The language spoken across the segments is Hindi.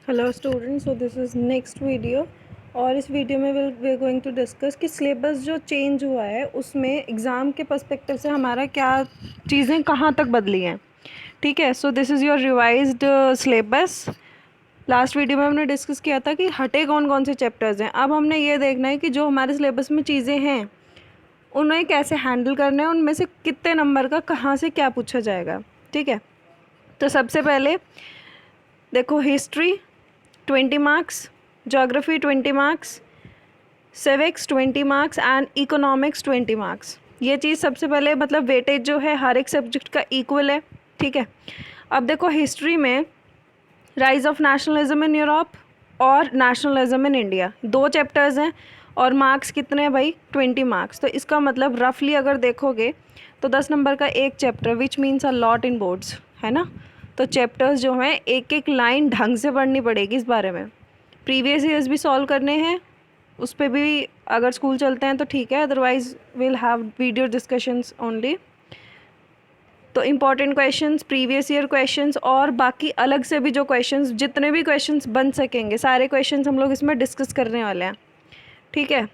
Hello students, so this is next video. और इस वीडियो में we are going to discuss कि सिलेबस जो चेंज हुआ है उसमें एग्ज़ाम के पर्सपेक्टिव से हमारा क्या चीज़ें कहाँ तक बदली हैं। ठीक है, सो this is your revised syllabus. Last video में हमने डिस्कस किया था कि हटे कौन कौन से चैप्टर्स हैं। अब हमने ये देखना है कि जो हमारे सिलेबस में चीज़ें हैं उन्हें कैसे हैंडल करना है, उनमें से कितने नंबर का कहाँ से क्या पूछा जाएगा। ठीक है, तो सबसे पहले देखो, history 20 marks, geography 20 marks, civics 20 marks and economics 20 marks. ये चीज़ सबसे पहले मतलब वेटेज जो है हर एक सब्जेक्ट का इक्वल है। ठीक है, अब देखो हिस्ट्री में rise of nationalism in Europe और नेशनलिज्म इन इंडिया, दो चैप्टर्स हैं और मार्क्स कितने हैं भाई, 20 मार्क्स। तो इसका मतलब रफली अगर देखोगे तो 10 नंबर का एक chapter, which means a lot in boards, है ना। तो चैप्टर्स जो हैं एक एक लाइन ढंग से पढ़नी पड़ेगी इस बारे में। प्रीवियस ईयर्स भी सॉल्व करने हैं, उस पर भी अगर स्कूल चलते हैं तो ठीक है, otherwise will have video discussions only. तो important questions, previous year questions और बाकी अलग से भी जो क्वेश्चंस, जितने भी क्वेश्चंस बन सकेंगे सारे क्वेश्चंस हम लोग इसमें डिस्कस करने वाले हैं। ठीक है,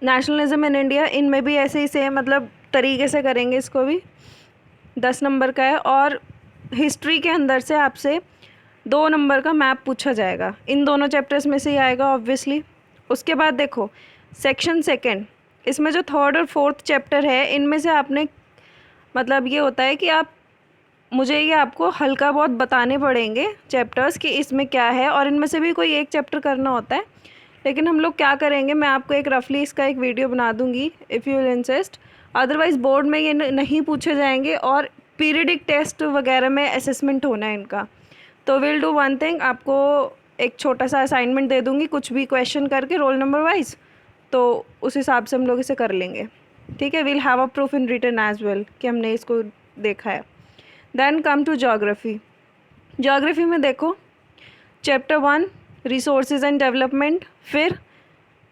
नेशनलिज्म इन इंडिया, इनमें भी ऐसे ही सेम मतलब तरीके से करेंगे, इसको भी 10 नंबर का है। और हिस्ट्री के अंदर से आपसे 2 नंबर का मैप पूछा जाएगा, इन दोनों चैप्टर्स में से ही आएगा ऑब्वियसली। उसके बाद देखो सेक्शन सेकेंड, इसमें जो थर्ड और फोर्थ चैप्टर है इनमें से आपने मतलब ये होता है कि आप मुझे ये आपको हल्का बहुत बताने पड़ेंगे चैप्टर्स कि इसमें क्या है, और इनमें से भी कोई एक चैप्टर करना होता है। लेकिन हम लोग क्या करेंगे, मैं आपको एक रफली इसका एक वीडियो बना दूंगी if you will insist. Otherwise board में ये नहीं पूछे जाएंगे और पीरियडिक टेस्ट वगैरह में असेसमेंट होना है इनका। तो विल डू वन थिंग, आपको एक छोटा सा असाइनमेंट दे दूंगी, कुछ भी क्वेश्चन करके रोल नंबर वाइज, तो उस हिसाब से हम लोग इसे कर लेंगे। ठीक है, will have a proof in written as well कि हमने इसको देखा है। Then come to geography. Geography में देखो चैप्टर 1 रिसोर्सेज एंड डेवलपमेंट, फिर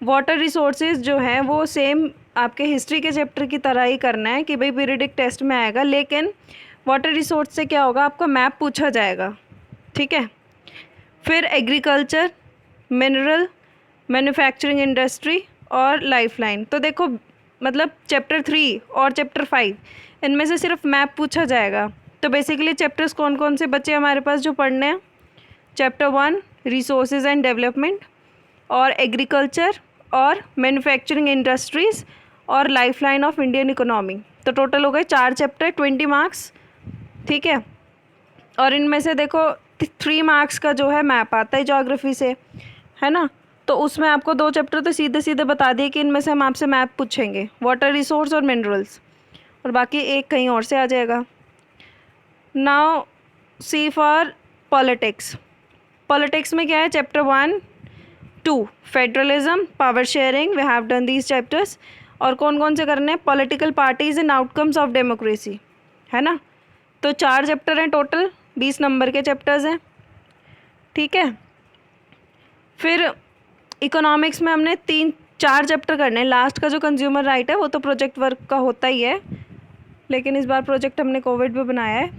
वाटर रिसोर्सेज जो है वो सेम आपके हिस्ट्री के चैप्टर की तरह ही करना है कि भाई पीरियडिक टेस्ट में आएगा, लेकिन वाटर रिसोर्स से क्या होगा, आपका मैप पूछा जाएगा। ठीक है, फिर एग्रीकल्चर, मिनरल, मैन्युफैक्चरिंग इंडस्ट्री और लाइफलाइन। तो देखो मतलब चैप्टर 3 और चैप्टर 5 इनमें से सिर्फ मैप पूछा जाएगा। तो बेसिकली चैप्टर्स कौन कौन से बचे हमारे पास जो पढ़ने हैं, चैप्टर 1 रिसोर्सेज एंड डेवलपमेंट और एग्रीकल्चर और मैन्युफैक्चरिंग इंडस्ट्रीज़ और लाइफलाइन ऑफ इंडियन इकोनॉमी। तो टोटल हो गए 4 चैप्टर, 20 मार्क्स। ठीक है, और इनमें से देखो 3 मार्क्स का जो है मैप आता है ज्योग्राफी से, है ना। तो उसमें आपको 2 चैप्टर तो सीधे सीधे बता दिए कि इनमें से हम आपसे मैप पूछेंगे, वाटर रिसोर्स और मिनरल्स, और बाकी एक कहीं और से आ जाएगा। Now see for politics. Politics में क्या है, chapter 1 2 federalism, power sharing, we have done these chapters. और कौन कौन से करने हैं, political parties and outcomes of democracy, है ना। तो 4 चैप्टर हैं टोटल, 20 नंबर के चैप्टर्स हैं। ठीक है, फिर इकोनॉमिक्स में हमने 4 चैप्टर करने हैं। लास्ट का जो कंज्यूमर राइट है वो तो प्रोजेक्ट वर्क का होता ही है, लेकिन इस बार प्रोजेक्ट हमने कोविड पे बनाया है।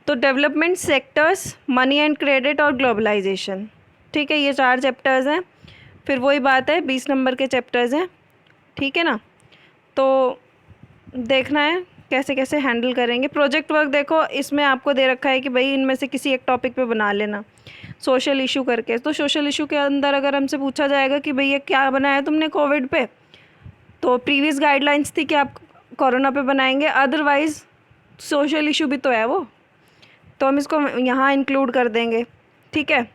तो development sectors, money and credit और ग्लोबलाइजेशन। ठीक है, ये 4 चैप्टर्स हैं। फिर वही बात है, 20 नंबर के चैप्टर्स हैं। ठीक है ना, तो देखना है कैसे कैसे हैंडल करेंगे। प्रोजेक्ट वर्क देखो इसमें आपको दे रखा है कि भाई इनमें से किसी एक टॉपिक पे बना लेना सोशल इशू करके। तो सोशल इशू के अंदर अगर हमसे पूछा जाएगा कि भैया क्या बनाया तुमने कोविड पे, तो प्रीवियस गाइडलाइंस थी कि आप कोरोना पे बनाएंगे, अदरवाइज़ सोशल इशू भी तो है वो, तो हम इसको यहाँ इंक्लूड कर देंगे। ठीक है,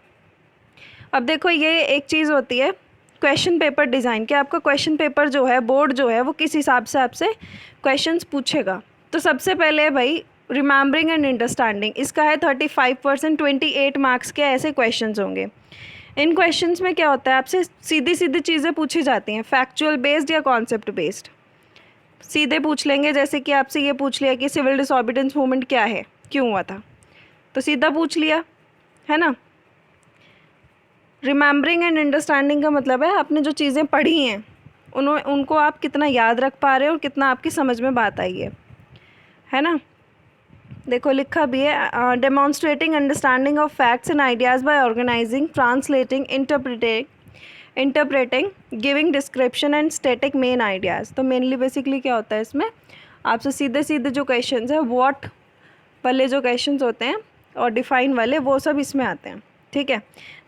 अब देखो ये एक चीज़ होती है क्वेश्चन पेपर डिज़ाइन, कि आपका क्वेश्चन पेपर जो है, बोर्ड जो है वो किस हिसाब से आपसे क्वेश्चंस पूछेगा। तो सबसे पहले भाई रिमेंबरिंग एंड अंडरस्टैंडिंग, इसका है 35%, 28 मार्क्स के ऐसे क्वेश्चंस होंगे। इन क्वेश्चंस में क्या होता है, आपसे सीधी सीधी चीज़ें पूछी जाती हैं, फैक्चुअल बेस्ड या कॉन्सेप्ट बेस्ड। सीधे पूछ लेंगे, जैसे कि आपसे ये पूछ लिया कि सिविल डिसऑर्बिडेंस मूवमेंट क्या है, क्यों हुआ था, तो सीधा पूछ लिया, है ना। रिमेंबरिंग एंड अंडरस्टैंडिंग का मतलब है आपने जो चीज़ें पढ़ी हैं उनको आप कितना याद रख पा रहे हो और कितना आपकी समझ में बात आई है ना। देखो लिखा भी है, demonstrating understanding of facts and ideas by organizing, translating, interpreting, giving description and stating main ideas. तो मेनली बेसिकली क्या होता है इसमें, आपसे सीधे सीधे जो क्वेश्चंस है व्हाट वाले जो क्वेश्चंस होते हैं और डिफाइन वाले वो सब इसमें आते हैं, ठीक है।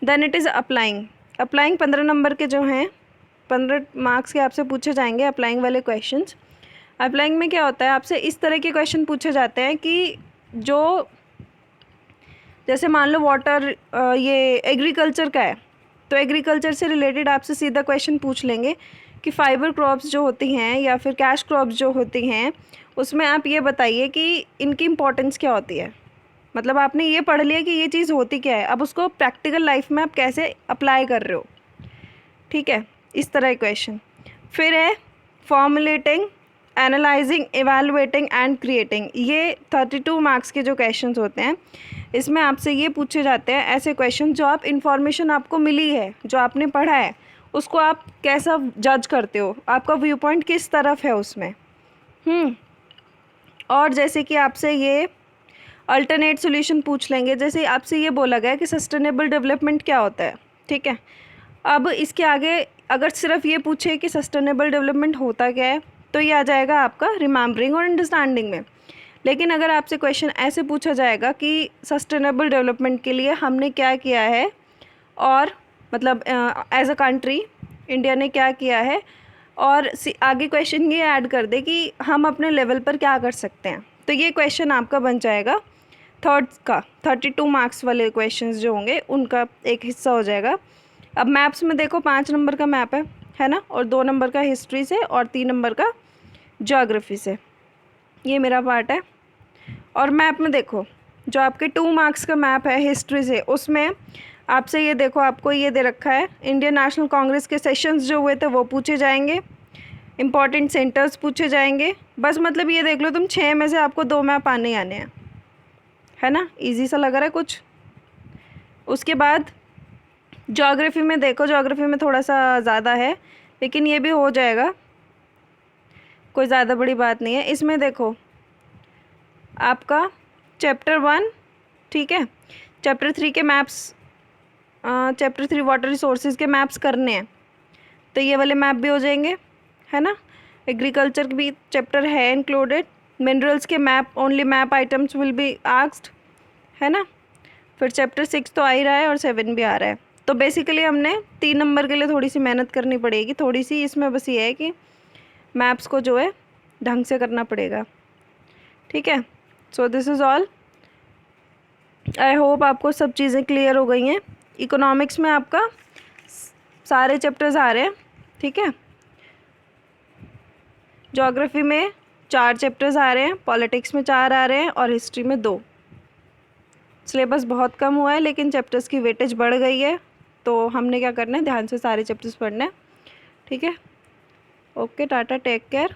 Then it is applying. Applying 15 number के जो हैं, 15 मार्क्स के आपसे पूछे जाएंगे अप्लाइंग वाले क्वेश्चंस। अप्लाइंग में क्या होता है, आपसे इस तरह के क्वेश्चन पूछे जाते हैं कि जो जैसे मान लो वाटर ये एग्रीकल्चर का है, तो एग्रीकल्चर से रिलेटेड आपसे सीधा क्वेश्चन पूछ लेंगे कि फाइबर क्रॉप्स जो होती हैं या फिर कैश क्रॉप्स जो होती हैं उसमें आप ये बताइए कि इनकी इम्पोर्टेंस क्या होती है। मतलब आपने ये पढ़ लिया कि ये चीज़ होती क्या है, अब उसको प्रैक्टिकल लाइफ में आप कैसे अप्लाई कर रहे हो, ठीक है, इस तरह के क्वेश्चन। फिर है formulating, analysing, evaluating and creating. ये 32 मार्क्स के जो क्वेश्चंस होते हैं इसमें आपसे ये पूछे जाते हैं ऐसे क्वेश्चन जो आप इन्फॉर्मेशन आपको मिली है, जो आपने पढ़ा है, उसको आप कैसा जज करते हो, आपका व्यू पॉइंट किस तरफ है उसमें। और जैसे कि आपसे ये अल्टरनेट सॉल्यूशन पूछ लेंगे, जैसे आपसे ये बोला गया कि सस्टेनेबल डेवलपमेंट क्या होता है, ठीक है। अब इसके आगे अगर सिर्फ ये पूछे कि सस्टेनेबल डेवलपमेंट होता क्या है तो ये आ जाएगा आपका रिमेम्बरिंग और अंडरस्टैंडिंग में। लेकिन अगर आपसे क्वेश्चन ऐसे पूछा जाएगा कि सस्टेनेबल डेवलपमेंट के लिए हमने क्या किया है, और मतलब एज अ कंट्री इंडिया ने क्या किया है, और आगे क्वेश्चन ये ऐड कर दे कि हम अपने लेवल पर क्या कर सकते हैं, तो ये क्वेश्चन आपका बन जाएगा थर्ड का। 32 मार्क्स वाले क्वेश्चंस जो होंगे उनका एक हिस्सा हो जाएगा। अब मैप्स में देखो 5 नंबर का मैप है ना, और 2 नंबर का हिस्ट्री से और 3 नंबर का ज्योग्राफी से, ये मेरा पार्ट है। और मैप में देखो जो आपके 2 मार्क्स का मैप है हिस्ट्री से, उसमें आपसे ये देखो आपको ये दे रखा है इंडियन नेशनल कांग्रेस के सेशंस जो हुए थे वो पूछे जाएंगे, इंपॉर्टेंट सेंटर्स पूछे जाएंगे। बस मतलब ये देख लो तुम 6 में से आपको 2 मैप आने ही आने हैं, है ना, इजी सा लग रहा है कुछ। उसके बाद ज्योग्राफी में देखो, ज्योग्राफी में थोड़ा सा ज़्यादा है लेकिन ये भी हो जाएगा, कोई ज़्यादा बड़ी बात नहीं है। इसमें देखो आपका चैप्टर 1, ठीक है, चैप्टर 3 के मैप्स, चैप्टर 3 वाटर रिसोर्सेज के मैप्स करने हैं, तो ये वाले मैप भी हो जाएंगे, है ना। एग्रीकल्चर भी चैप्टर है इंक्लूडेड, मिनरल्स के map, only map items will be asked, है ना। फिर चैप्टर 6 तो आ ही रहा है और 7 भी आ रहा है। तो बेसिकली हमने 3 नंबर के लिए थोड़ी सी मेहनत करनी पड़ेगी, थोड़ी सी इसमें बस ये है कि मैप्स को जो है ढंग से करना पड़ेगा, ठीक है। सो this is all, I hope आपको सब चीज़ें क्लियर हो गई हैं। इकोनॉमिक्स में आपका सारे चैप्टर्स आ रहे हैं, ठीक है। ज्योग्राफी में 4 चैप्टर्स आ रहे हैं, पॉलिटिक्स में 4 आ रहे हैं और हिस्ट्री में 2। सिलेबस बहुत कम हुआ है लेकिन चैप्टर्स की वेटेज बढ़ गई है, तो हमने क्या करना है, ध्यान से सारे चैप्टर्स पढ़ना है, ठीक है। Okay, tata, take care.